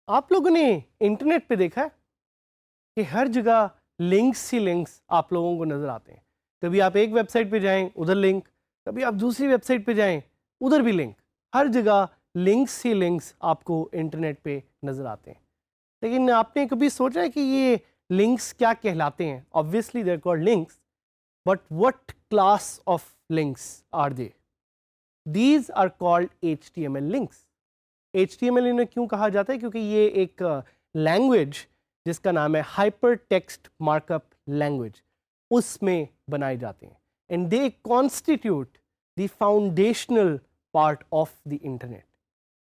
आप लोगों ने इंटरनेट पे देखा है कि हर जगह लिंक्स ही लिंक्स आप लोगों को नज़र आते हैं। कभी आप एक वेबसाइट पे जाएं उधर लिंक, कभी आप दूसरी वेबसाइट पे जाएं उधर भी लिंक, हर जगह लिंक्स ही लिंक्स आपको इंटरनेट पे नज़र आते हैं। लेकिन आपने कभी सोचा है कि ये लिंक्स क्या कहलाते हैं? Obviously they are called links, but what class of links are they? These are called HTML links. HTML इन्हें क्यों कहा जाता है? क्योंकि ये एक लैंग्वेज जिसका नाम है हाइपर टेक्स्ट मार्कअप लैंग्वेज, उसमें बनाए जाते हैं and they constitute the foundational part of the internet.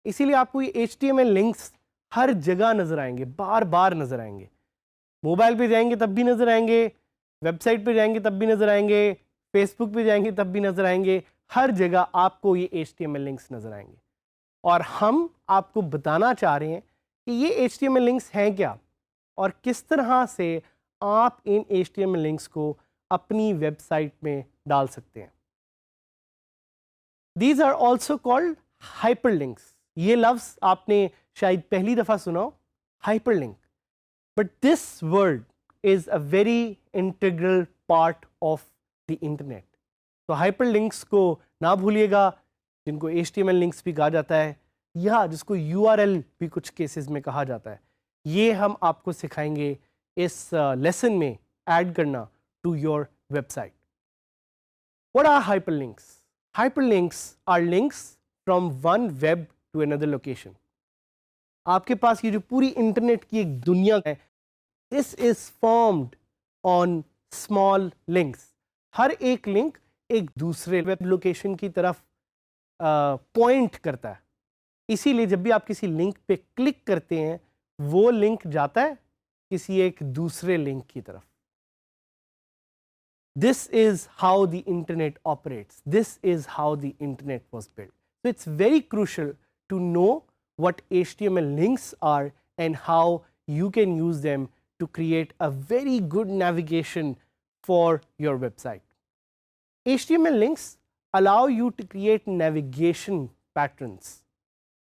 इसीलिए आपको ये HTML लिंक्स हर जगह नज़र आएंगे, बार बार नज़र आएंगे। मोबाइल पे जाएंगे तब भी नज़र आएंगे, वेबसाइट पे जाएंगे तब भी नज़र आएंगे, फेसबुक पे जाएंगे तब भी नज़र आएंगे, हर जगह आपको ये HTML लिंक्स नज़र आएंगे। और हम आपको बताना चाह रहे हैं कि ये HTML लिंक्स हैं क्या और किस तरह से आप इन HTML लिंक्स को अपनी वेबसाइट में डाल सकते हैं। These are also called hyperlinks। ये लफ्ज़ आपने शायद पहली दफ़ा सुना हो, hyperlink, but this word is a very integral part of the internet। तो hyperlinks को ना भूलिएगा, जिनको HTML लिंक्स भी कहा जाता है या जिसको URL भी कुछ केसेस में कहा जाता है, ये हम आपको सिखाएंगे इस लेसन में ऐड करना to your website. What are hyperlinks? Hyperlinks are links from one web to another location। आपके पास ये जो पूरी इंटरनेट की एक दुनिया है, this is formed on small links। हर एक लिंक एक दूसरे वेब लोकेशन की तरफ पॉइंट करता है। इसीलिए जब भी आप किसी लिंक पे क्लिक करते हैं, वो लिंक जाता है किसी एक दूसरे लिंक की तरफ। This is how the internet operates. This is how the internet was built. So it's very crucial to know what HTML links are and how you can use them to create a very good navigation for your website। HTML links allow you to create navigation patterns।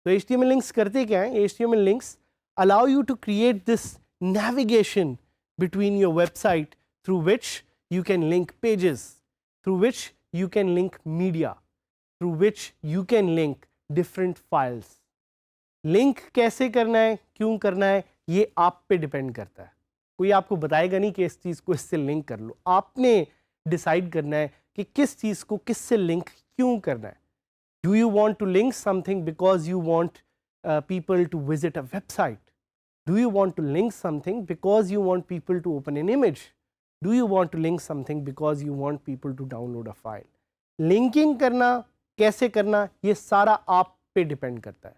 तो HTML links करते क्या हैं? HTML links allow you to create this navigation between your website through which you can link pages, through which you can link media, through which you can link different files। Link कैसे करना है, क्यों करना है, ये आप पे depend करता है। कोई आपको बताएगा नहीं कि इस चीज़ को इससे लिंक कर लो, आपने डिसाइड करना है कि किस चीज़ को किससे लिंक क्यों करना है। Do you want to link something because you want people to visit a website? Do you want to link something because you want people to open an image? Do you want to link something because you want people to download a file? Linking करना, कैसे करना, ये सारा आप पे depend करता है।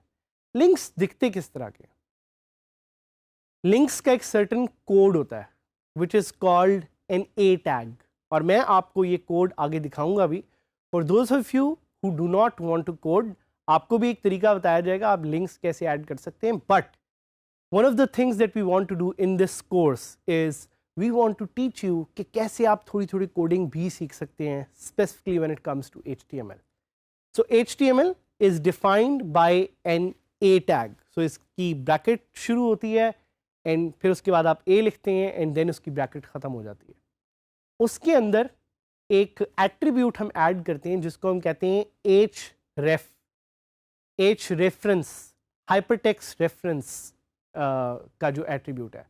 Links दिखते किस तरह के? लिंक्स का एक सर्टेन कोड होता है which is called an A tag, और मैं आपको ये कोड आगे दिखाऊंगा भी। For those of you who do not want to code, आपको भी एक तरीका बताया जाएगा आप लिंक्स कैसे ऐड कर सकते हैं। But one of the things that we want to do in this course is we want to teach you कि कैसे आप थोड़ी थोड़ी कोडिंग भी सीख सकते हैं, specifically when it comes to HTML। So HTML is defined by an A tag। So इसकी ब्रैकेट शुरू होती है एंड फिर उसके बाद आप A लिखते हैं एंड देन उसकी ब्रैकेट ख़त्म हो जाती है। उसके अंदर एक एट्रीब्यूट हम ऐड करते हैं जिसको हम कहते हैं H रेफरेंस, हाइपरटेक्स्ट रेफरेंस का जो एट्रीब्यूट है।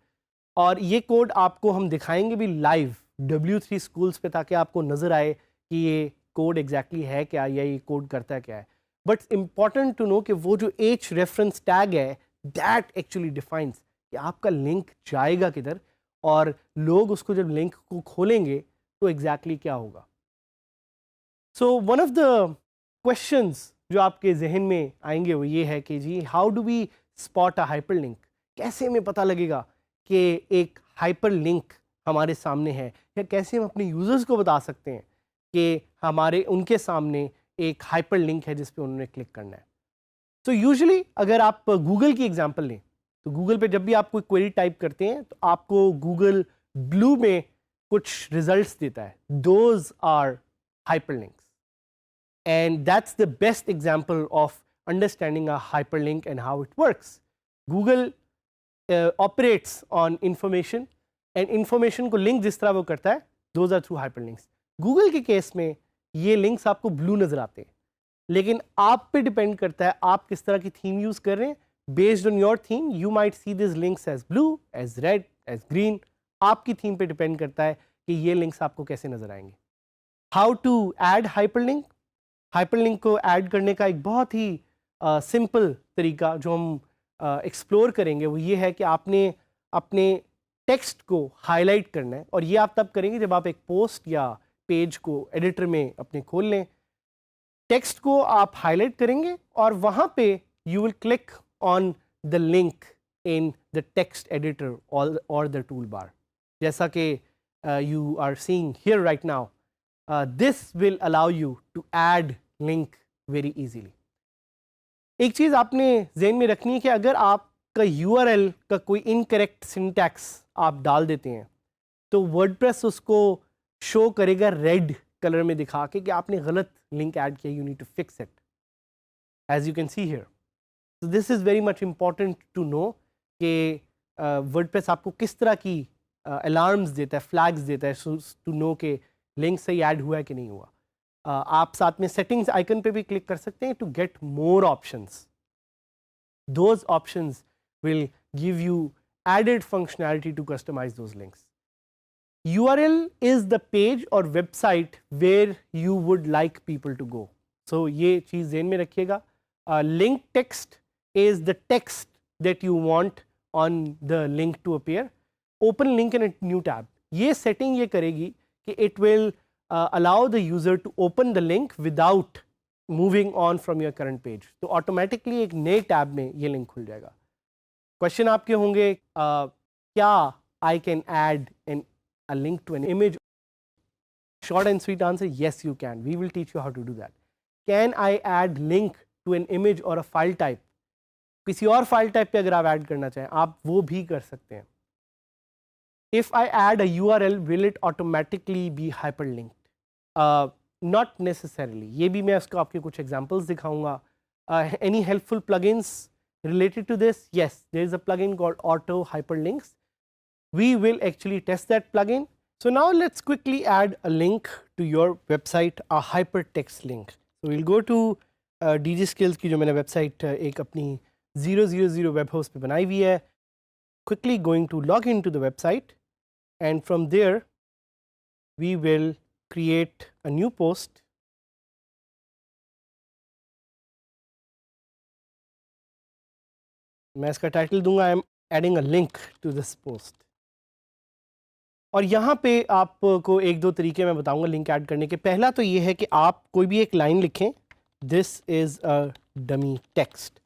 और ये कोड आपको हम दिखाएंगे भी लाइव W3 स्कूल्स पे, ताकि आपको नज़र आए कि ये कोड एग्जैक्टली है क्या या ये कोड करता क्या है। बट इम्पॉर्टेंट टू नो कि वो जो H रेफरेंस टैग है दैट एक्चुअली डिफाइंस कि आपका लिंक जाएगा किधर और लोग उसको जब लिंक को खोलेंगे तो एग्जैक्टली क्या होगा। So one of the questions जो आपके जहन में आएंगे वो ये है कि जी how do we spot a hyperlink? कैसे हमें पता लगेगा कि एक हाइपर लिंक हमारे सामने है, या कैसे हम अपने यूज़र्स को बता सकते हैं कि हमारे उनके सामने एक हाइपर लिंक है जिस पे उन्होंने क्लिक करना है। तो यूजुअली अगर आप गूगल की एग्जांपल लें तो गूगल पे जब भी आप कोई क्वेरी टाइप करते हैं तो आपको गूगल ब्लू में कुछ रिजल्ट्स देता है, those are hyperlinks, and that's the best example of understanding a hyperlink and how it works. Google operates on information and information को link जिस तरह वो करता है, those are through hyperlinks. Google के केस में ये links आपको blue नजर आते हैं, लेकिन आप पे डिपेंड करता है आप किस तरह की थीम यूज कर रहे हैं. Based on your theme you might see this links as blue, as red, as green. आपकी थीम पे डिपेंड करता है कि ये लिंक्स आपको कैसे नजर आएंगे. How to add hyperlink. Hyperlink को ऐड करने का एक बहुत ही सिंपल तरीका जो हम एक्सप्लोर करेंगे वो ये है कि आपने अपने टेक्स्ट को हाईलाइट करना है, और ये आप तब करेंगे जब आप एक पोस्ट या पेज को एडिटर में अपने खोल लें. टेक्स्ट को आप हाईलाइट करेंगे और वहाँ पे you will click on the link in the text editor और द टूल बार, जैसा कि you are seeing here right now. This will allow you to add link very easily. एक चीज़ आपने ज़हन में रखनी है कि अगर आपका URL का कोई इनकरेक्ट सिंटैक्स आप डाल देते हैं तो वर्डप्रेस उसको शो करेगा रेड कलर में दिखा के कि आपने गलत लिंक ऐड किया. You need to fix it as you can see here. So this is very much important to know कि वर्डप्रेस आपको किस तरह की अलार्म्स देता है, फ्लैग्स देता है टू नो कि लिंक सही ऐड हुआ है कि नहीं हुआ. आप साथ में सेटिंग्स आइकन पे भी क्लिक कर सकते हैं to get more options. Those options will give you added functionality to customize those links. URL is the page or website where you would like people to go. So ये चीज़ ज़हन में रखिएगा. Link text is the text that you want on the link to appear. Open link in a new tab. ये setting ये करेगी कि it will allow the user to open the link without moving on from your current page. तो automatically एक नए tab में ये link खुल जाएगा. Question आपके होंगे क्या I can add a link to an image? Short and sweet answer, yes you can. We will teach you how to do that. Can I add link to an image or a file type? किसी और file type पे अगर आप add करना चाहें आप वो भी कर सकते हैं. If I add a URL, will it automatically be hyperlinked? Not necessarily. ये भी मैं उसको आपके कुछ examples दिखाऊंगा. Any helpful plugins related to this? Yes, there is a plugin called Auto Hyperlinks. We will actually test that plugin. So now let's quickly add a link to your website, a hypertext link. So we'll go to DG Skills की जो मैंने website एक अपनी 000 web host पे बनाई हुई है. Quickly going to log into the website, and from there we will create a new post. मैं इसका टाइटल दूंगा I am adding a link to this post. और यहाँ पे आपको एक दो तरीके मैं बताऊंगा लिंक ऐड करने के. पहला तो ये है कि आप कोई भी एक लाइन लिखें, this is a dummy text,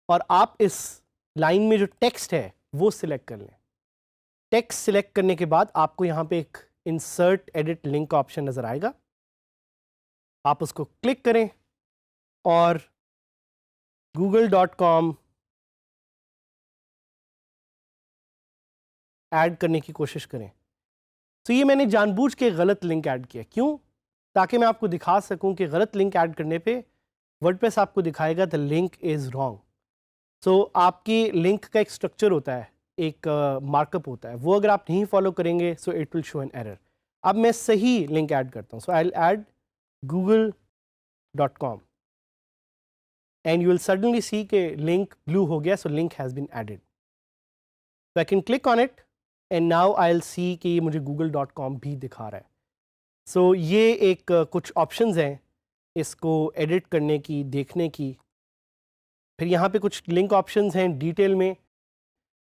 और आप इस लाइन में जो टेक्स्ट है वो सिलेक्ट कर लें. टेक्स्ट सिलेक्ट करने के बाद आपको यहाँ पे एक इंसर्ट एडिट लिंक का ऑप्शन नज़र आएगा. आप उसको क्लिक करें और google.com ऐड करने की कोशिश करें. तो ये मैंने जानबूझ के गलत लिंक ऐड किया. क्यों? ताकि मैं आपको दिखा सकूं कि गलत लिंक ऐड करने पे वर्डप्रेस आपको दिखाएगा द लिंक इज़ रॉन्ग. सो आपकी लिंक का एक स्ट्रक्चर होता है, एक मार्कअप होता है, वो अगर आप नहीं फॉलो करेंगे so it will show an error. अब मैं सही लिंक ऐड करता हूँ. So I will add google.com and you will suddenly see के लिंक ब्लू हो गया. So link has been added. So I can click on it and now I will see कि ये मुझे google.com भी दिखा रहा है. सो ये एक कुछ ऑप्शंस हैं इसको एडिट करने की, देखने की. फिर यहाँ पे कुछ लिंक ऑप्शंस हैं डिटेल में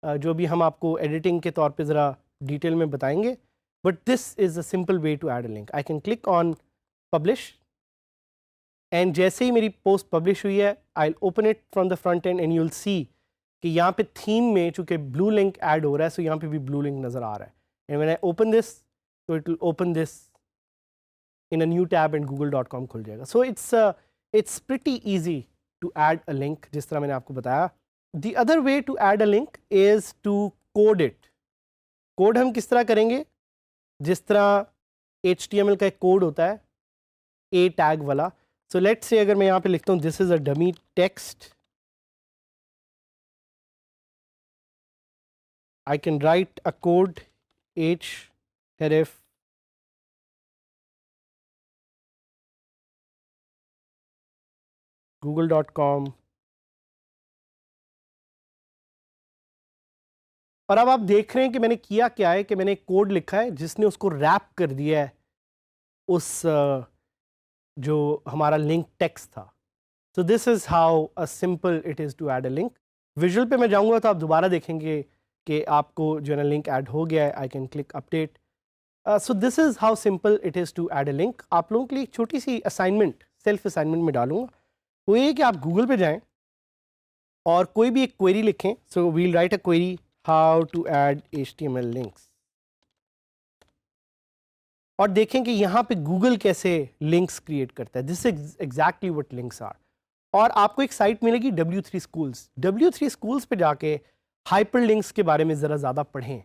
जो भी हम आपको एडिटिंग के तौर पे ज़रा डिटेल में बताएंगे. But this is a simple way to add a link. I can click on publish and जैसे ही मेरी पोस्ट पब्लिश हुई है I will open it from the front end and you will see कि यहाँ पे थीम में चूँकि ब्लू लिंक ऐड हो रहा है सो यहाँ पे भी ब्लू लिंक नज़र आ रहा है. And when I open this so it will open this in a new tab and google.com खुल जाएगा. So it's pretty easy to add a link जिस तरह मैंने आपको बताया. The other way to add a link is to code it. Code हम किस तरह करेंगे? जिस तरह HTML का एक कोड होता है A tag वाला. So let's say अगर मैं यहाँ पे लिखता हूँ this is a dummy text, I can write a code href google.com. और अब आप देख रहे हैं कि मैंने किया क्या है कि मैंने एक कोड लिखा है जिसने उसको रैप कर दिया है उस जो हमारा लिंक टेक्स्ट था. So this is how a simple it is to add a link. Visual पे मैं जाऊंगा तो आप दोबारा देखेंगे कि आपको जो है ना लिंक ऐड हो गया है. I can click update. So this is how simple it is to add a link. आप लोगों के लिए एक छोटी सी असाइनमेंट सेल्फ असाइनमेंट में डालूंगा. वो ये कि आप गूगल पे जाएं और कोई भी एक क्वेरी लिखें. So we'll write a query how to add HTML links और देखें कि यहाँ पे गूगल कैसे लिंक्स क्रिएट करता है. This is exactly what links are. और आपको एक साइट मिलेगी W3 Schools. W3 Schools पे जाके हाइपर लिंक्स के बारे में ज़रा ज़्यादा पढ़ें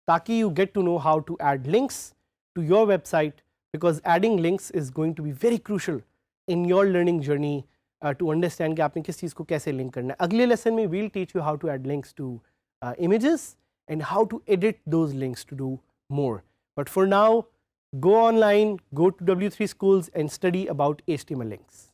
ताकि you get to know how to add links to your website, because adding links is going to be very crucial in your learning journey to understand कि आपने किस चीज़ को कैसे लिंक करना है. अगले लेसन में we'll teach you how to add links to images and how to edit those links to do more. But for now, go online, go to W3 Schools and study about HTML links.